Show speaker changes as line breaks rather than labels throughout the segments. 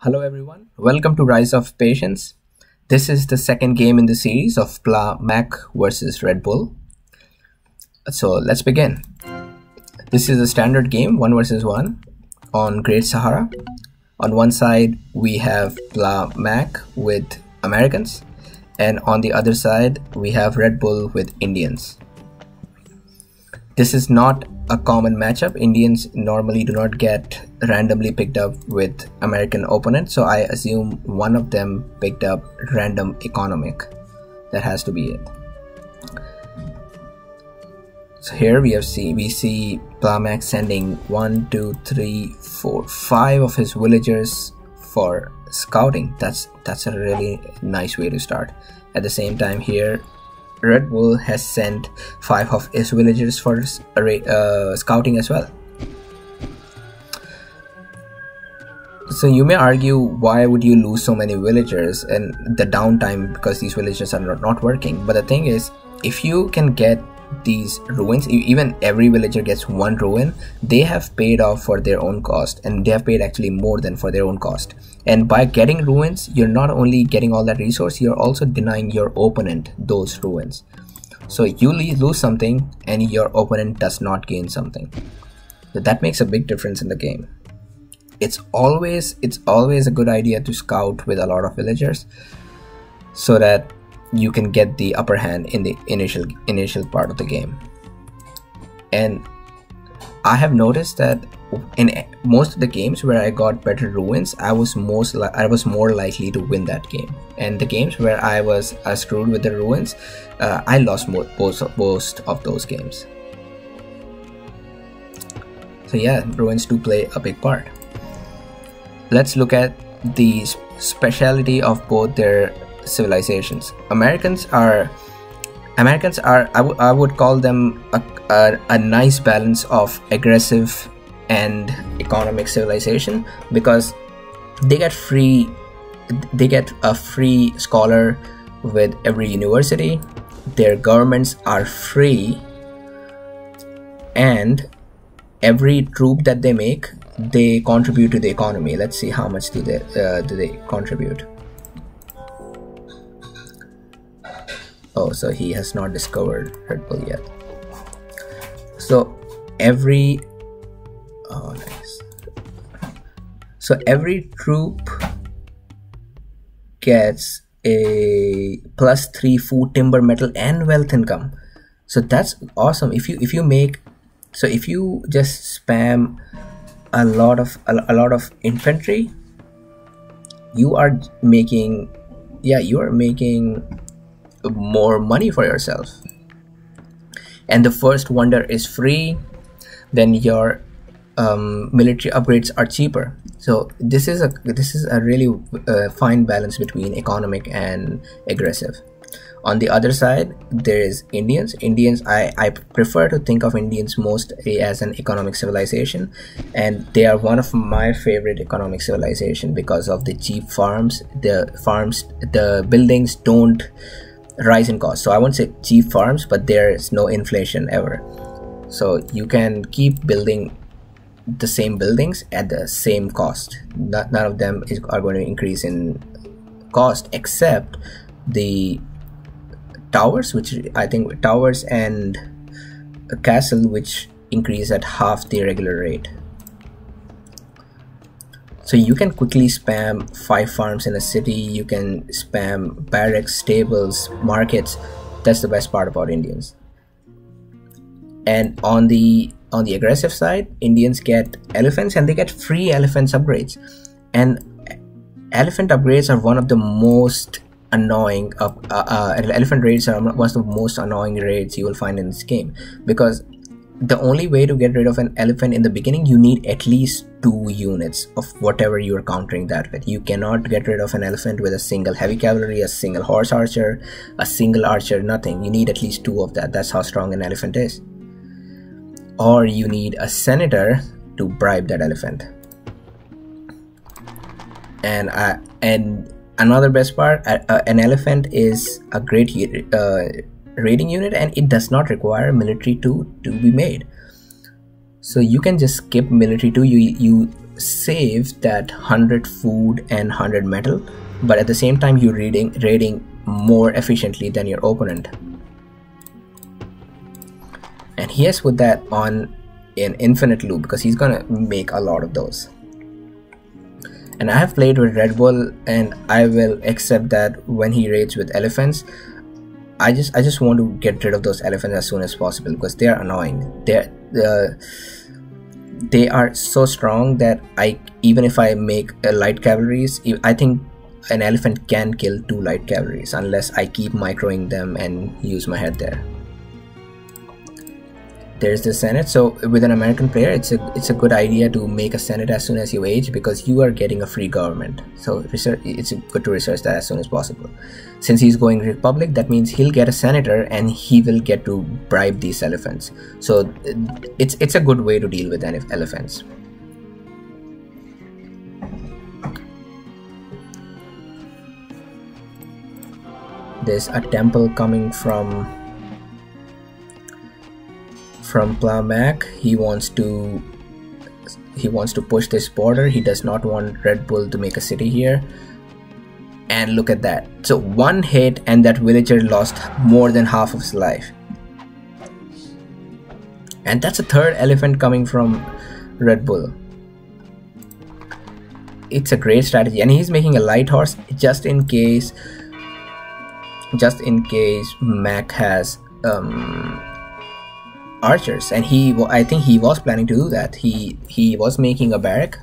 Hello everyone, welcome to Rise of Patience. This is the second game in the series of Mac versus Redbul. So let's begin. This is a standard game, 1 versus 1 on Great Sahara. On one side we have Mac with Americans, and on the other side we have Redbul with Indians. This is not a common matchup. Indians normally do not get randomly picked up with American opponents, so I assume one of them picked up random economic. That has to be it. So here we see Plamac sending 1, 2, 3, 4, 5 of his villagers for scouting. That's a really nice way to start. At the same time here, Redbul has sent 5 of his villagers for scouting as well. So you may argue, why would you lose so many villagers and the downtime because these villagers are not working? But the thing is, if you can get these ruins, even every villager gets 1 ruin, they have paid off for their own cost, and they have paid actually more than for their own cost. And by getting ruins, you're not only getting all that resource, you're also denying your opponent those ruins. So you lose something and your opponent does not gain something. So that makes a big difference in the game. It's always a good idea to scout with a lot of villagers so that you can get the upper hand in the initial part of the game. And I have noticed that in most of the games where I got better ruins, I was more likely to win that game. And the games where I was screwed with the ruins, I lost most of those games. So yeah, ruins do play a big part. Let's look at the speciality of both their civilizations. Americans are I would call them a nice balance of aggressive and economic civilization, because they get a free scholar with every university, their governments are free, and every troop that they make, they contribute to the economy. Let's see how much do they contribute. Oh, so he has not discovered Redbul yet. So every troop gets a +3 food, timber, metal, and wealth income. So that's awesome. If you just spam a lot of infantry, you are making more money for yourself. And the first wonder is free, then your military upgrades are cheaper. So this is a really fine balance between economic and aggressive. On the other side, there is Indians. I prefer to think of Indians mostly as an economic civilization, and they are one of my favorite economic civilization because of the cheap farms. The buildings don't rise in cost. So I won't say cheap farms, but there is no inflation ever. So you can keep building the same buildings at the same cost. None of them are going to increase in cost, except the towers, which I think towers and a castle, which increase at half the regular rate. So you can quickly spam 5 farms in a city. You can spam barracks, stables, markets. That's the best part about Indians. And on the aggressive side, Indians get elephants, and they get free elephants upgrades. And elephant upgrades are one of the most annoying elephant raids are one of the most annoying raids you will find in this game, because the only way to get rid of an elephant in the beginning, you need at least 2 units of whatever you are countering that with. You cannot get rid of an elephant with a single heavy cavalry, a single horse archer, a single archer, nothing. You need at least 2 of that. That's how strong an elephant is. Or you need a senator to bribe that elephant. And another best part, an elephant is a great raiding unit, and it does not require military 2 to be made. So you can just skip military 2. You save that 100 food and 100 metal, but at the same time you're raiding more efficiently than your opponent. And he has put that on an infinite loop because he's gonna make a lot of those. And I have played with Redbul, and I will accept that when he raids with elephants, I just want to get rid of those elephants as soon as possible because they are annoying. They are so strong that even if I make light cavalries, I think an elephant can kill 2 light cavalries unless I keep microing them and use my head there. There's the Senate. So with an American player, it's a good idea to make a Senate as soon as you age because you are getting a free government. So it's good to research that as soon as possible. Since he's going Republic, that means he'll get a senator and he will get to bribe these elephants. So it's a good way to deal with elephants. There's a temple coming from Plowmac. He wants to push this border. He does not want Redbul to make a city here. And look at that. So 1 hit and that villager lost more than half of his life. And that's a 3rd elephant coming from Redbul. It's a great strategy, and he's making a light horse just in case Mac has archers, and I think he was planning to do that. He was making a barrack.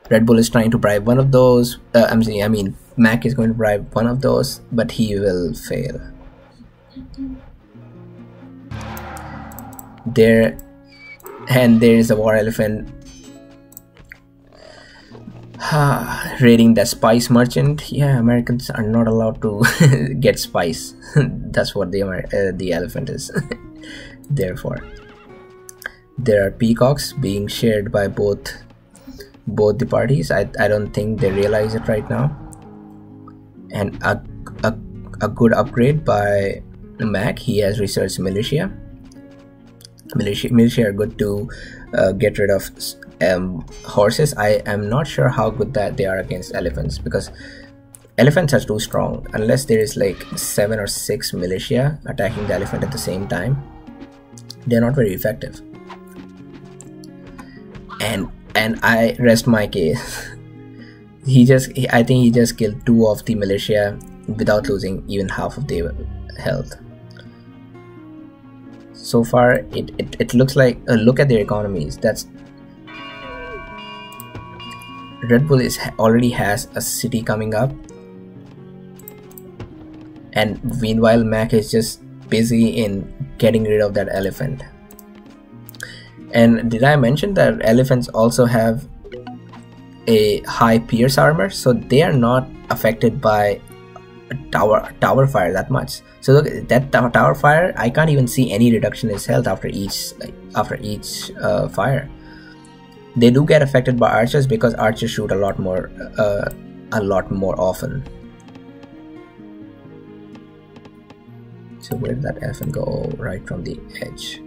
Redbul is trying to bribe one of those. I mean, Mac is going to bribe one of those, but he will fail. There is a war elephant raiding the spice merchant. Yeah, Americans are not allowed to get spice. That's what the elephant is. Therefore, there are peacocks being shared by both the parties. I don't think they realize it right now. And a good upgrade by Mac. He has researched militia. Militia are good to get rid of horses. I am not sure how good that they are against elephants because elephants are too strong. Unless there is like 7 or 6 militia attacking the elephant at the same time, they're not very effective. And I rest my case. I think he just killed 2 of the militia without losing even half of their health. So far, it looks like look at their economies. That's Redbul already has a city coming up, and meanwhile Mac is just busy in getting rid of that elephant. And did I mention that elephants also have a high pierce armor, so they are not affected by tower fire that much. So look at that tower fire. I can't even see any reduction in his health after each fire. They do get affected by archers because archers shoot a lot more often. So where did that elephant go? Oh, right from the edge.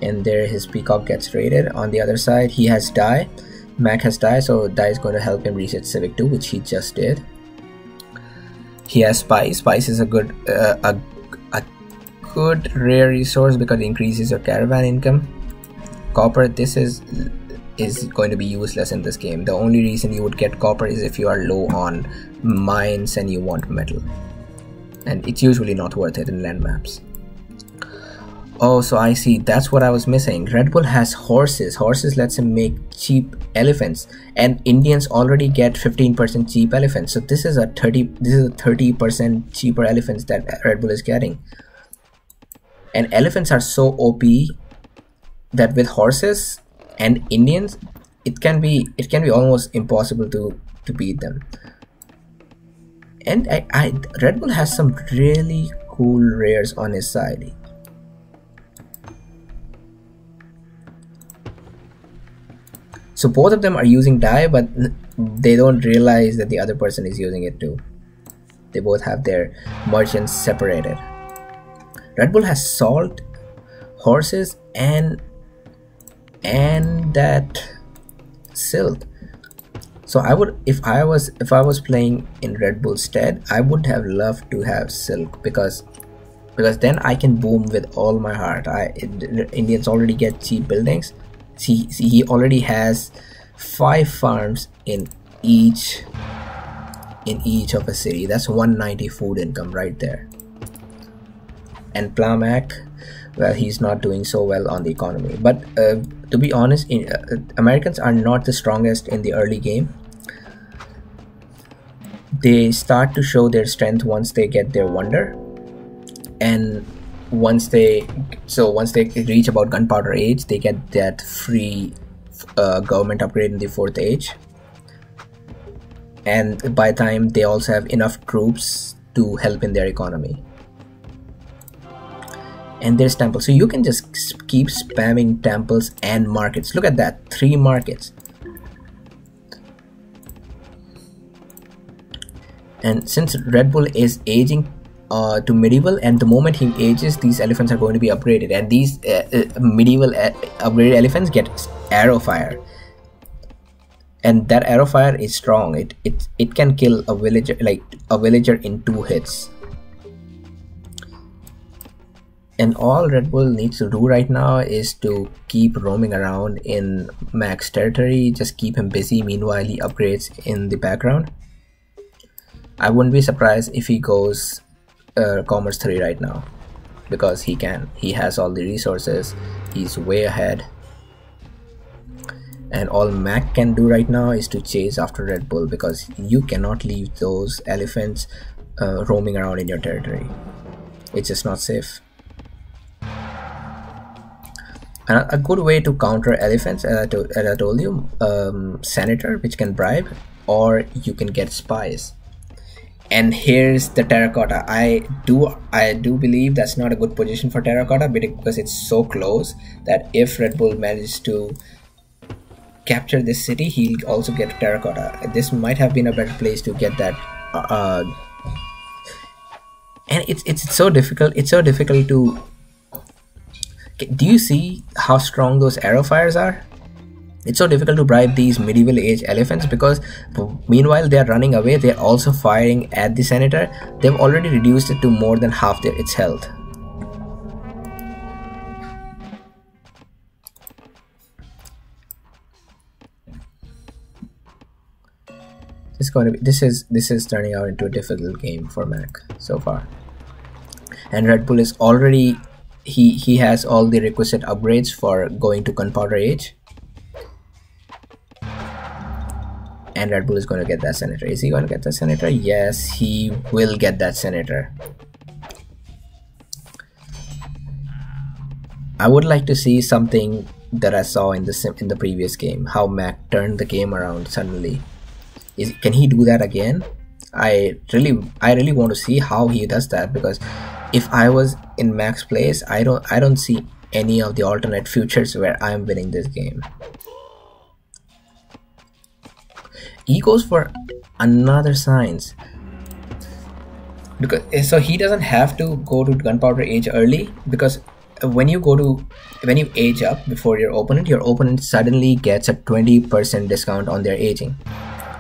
And there his peacock gets raided. On the other side, he has die. Mac has die, so die is going to help him research Civic 2, which he just did. He has spice. Spice is a good rare resource because it increases your caravan income. Copper, this is going to be useless in this game. The only reason you would get copper is if you are low on mines and you want metal, and it's usually not worth it in land maps. Oh, so I see, that's what I was missing. Redbul has horses. Horses lets him make cheap elephants, and Indians already get 15% cheap elephants. So this is a 30% cheaper elephants that Redbul is getting. And elephants are so OP that with horses and Indians, it can be almost impossible to beat them. And Redbul has some really cool rares on his side. So both of them are using dye, but they don't realize that the other person is using it too. They both have their merchants separated. Redbul has salt, horses, and and that silk. So I would, if I was playing in Red Bull stead, I would have loved to have silk, because then I can boom with all my heart. Indians already get cheap buildings. See, he already has 5 farms in each of a city. That's 190 food income right there. And Plamac, well, he's not doing so well on the economy. But to be honest, Americans are not the strongest in the early game. They start to show their strength once they get their wonder, and once they reach about gunpowder age, they get that free government upgrade in the 4th age. And by the time they also have enough troops to help in their economy. And there's temples, so you can just keep spamming temples and markets. Look at that, 3 markets. And since Red Bull is aging to medieval, and the moment he ages, these elephants are going to be upgraded, and these medieval upgraded elephants get arrow fire, and that arrow fire is strong. It can kill a villager, like a villager, in 2 hits. And all Red Bull needs to do right now is to keep roaming around in Mac's territory, just keep him busy. Meanwhile, he upgrades in the background. I wouldn't be surprised if he goes Commerce 3 right now, because he can. He has all the resources, he's way ahead. And all Mac can do right now is to chase after Red Bull, because you cannot leave those elephants roaming around in your territory. It's just not safe. And a good way to counter elephants, as I told you, Senator, which can bribe, or you can get spies. And here's the terracotta. I do believe that's not a good position for terracotta, because it's so close that if Red Bull manages to capture this city, he'll also get terracotta. This might have been a better place to get that. And it's so difficult. It's so difficult to. Do you see how strong those arrow fires are? It's so difficult to bribe these medieval age elephants, because meanwhile they're running away, they're also firing at the senator. They've already reduced it to more than half its health. This is turning out into a difficult game for Mac so far. And Red Bull is already, he has all the requisite upgrades for going to gunpowder age. And Red Bull is going to get that senator. Is he going to get that senator? Yes, he will get that senator. I would like to see something that I saw in the previous game, how Mac turned the game around suddenly. Can he do that again? I really want to see how he does that, because if I was in Mac's place, I don't see any of the alternate futures where I'm winning this game. He goes for another science, because so he doesn't have to go to gunpowder age early, because when you age up before your opponent suddenly gets a 20% discount on their aging.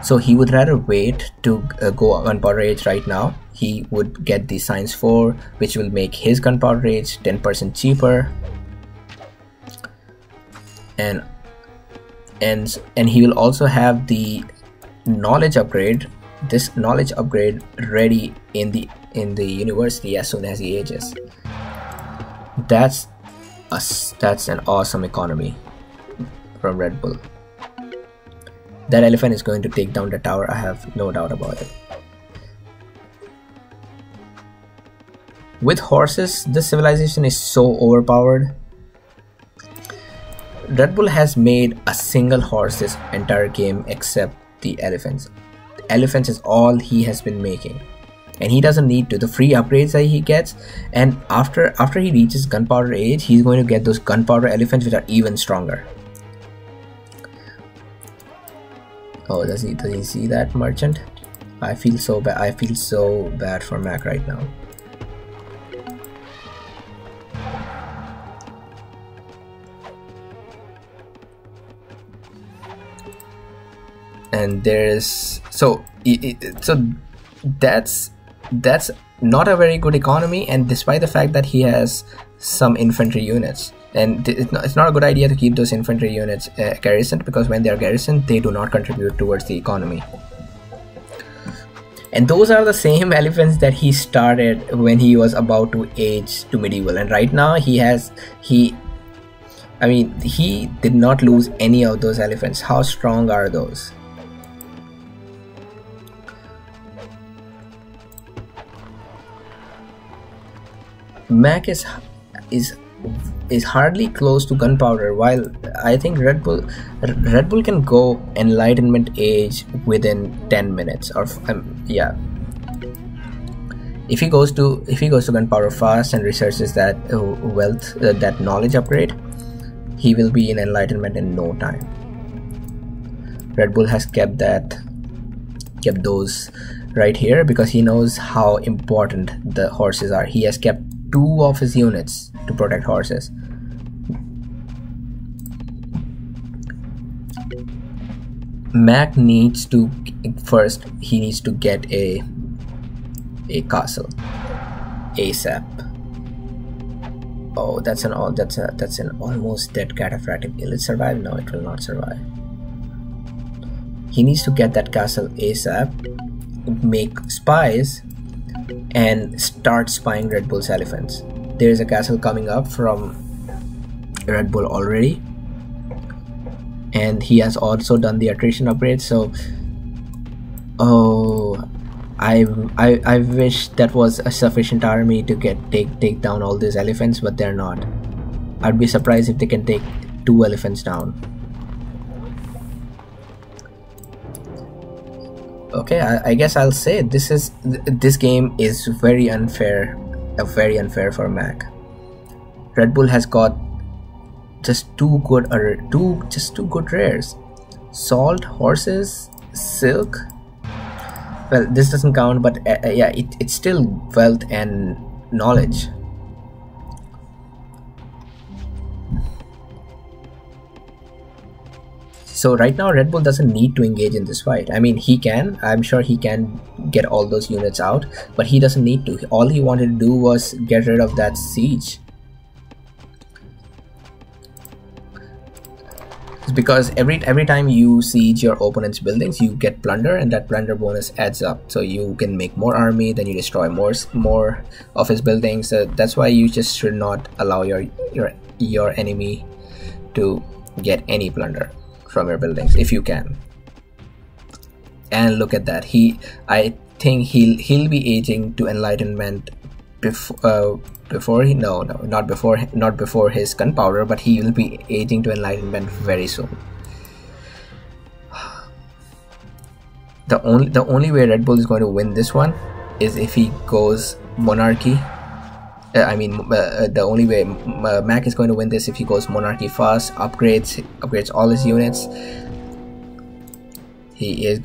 So he would rather wait to go gunpowder age right now. He would get the science 4, which will make his gunpowder age 10% cheaper, and he will also have the knowledge upgrade, this knowledge upgrade ready in the university as soon as he ages. That's an awesome economy from Red Bull. That elephant is going to take down the tower, I have no doubt about it. With horses, this civilization is so overpowered. Red Bull has made a single horse this entire game except the elephants. The elephants is all he has been making, and he doesn't need to. The free upgrades that he gets, and after he reaches gunpowder age, he's going to get those gunpowder elephants, which are even stronger. Oh, does he see that merchant? I feel so bad. I feel so bad for Mac right now. and there's so that's not a very good economy, and despite the fact that he has some infantry units, and it's not a good idea to keep those infantry units garrisoned, because when they are garrisoned they do not contribute towards the economy. And those are the same elephants that he started when he was about to age to medieval, and right now he did not lose any of those elephants. How strong are those? Mac is hardly close to gunpowder, while I think Red Bull can go Enlightenment age within 10 minutes, or yeah. If he goes to gunpowder fast and researches that wealth, that knowledge upgrade, he will be in Enlightenment in no time. Red Bull has kept those right here because he knows how important the horses are. He has kept 2 of his units to protect horses. Mac needs to first get a castle ASAP. Oh, that's an almost dead cataphractic. Will it survive? No, it will not survive. He needs to get that castle ASAP, make spies, and start spying Red Bull's elephants. There is a castle coming up from Red Bull already, and he has also done the attrition upgrade. So, oh, I wish that was a sufficient army to take down all these elephants, but they're not. I'd be surprised if they can take 2 elephants down. Okay, I guess I'll say this game is very unfair for Mac. Red Bull has got just two good rares: salt, horses, silk. Well, this doesn't count, but yeah, it's still wealth and knowledge. So right now Red Bull doesn't need to engage in this fight. I mean, I'm sure he can get all those units out, but he doesn't need to. All he wanted to do was get rid of that siege. It's because every time you siege your opponent's buildings, you get plunder, and that plunder bonus adds up. So you can make more army, then you destroy more of his buildings. So that's why you just should not allow your enemy to get any plunder from your buildings if you can. And look at that, I think he'll be aging to Enlightenment before not before his gunpowder, but he will be aging to Enlightenment very soon. The only way Red Bull is going to win this one is if he goes monarchy. The only way Mac is going to win this if he goes monarchy fast, upgrades all his units. He's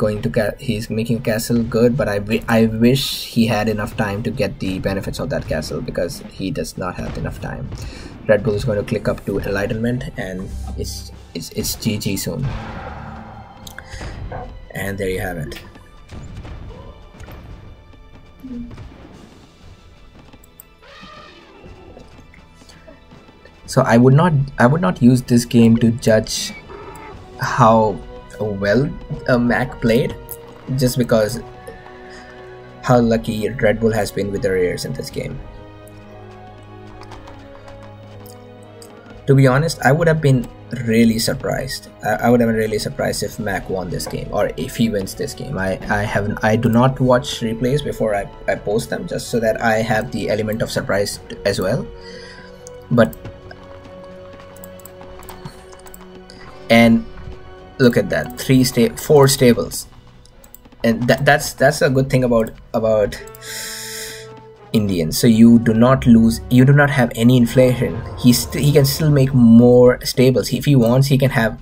making a castle good, but I wish he had enough time to get the benefits of that castle, because he does not have enough time. Red Bull is going to click up to Enlightenment, and it's GG soon. And there you have it. So I would not use this game to judge how well Mac played, just because how lucky Red Bull has been with the rares in this game. To be honest, I would have been really surprised. I would have been really surprised if Mac won this game, or if he wins this game. I do not watch replays before I post them, just so that I have the element of surprise as well. But and look at that, 4 stables, and that's a good thing about Indians. So you do not have any inflation. He can still make more stables. If he wants, he can have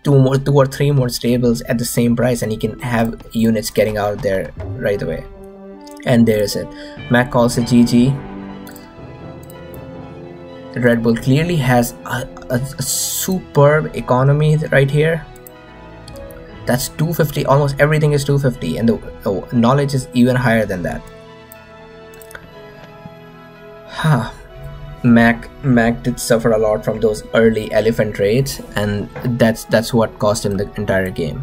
2 or 3 more stables at the same price, and he can have units getting out there right away. And there's it. Mac calls it GG. Red Bull clearly has a superb economy right here. That's 250. Almost everything is 250, and the knowledge is even higher than that. Huh. Mac did suffer a lot from those early elephant raids, and that's what cost him the entire game.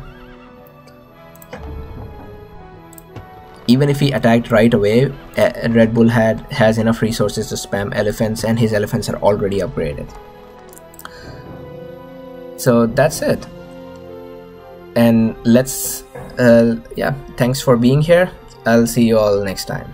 Even if he attacked right away, Redbul has enough resources to spam elephants, and his elephants are already upgraded. So that's it. And let's yeah, thanks for being here. I'll see you all next time.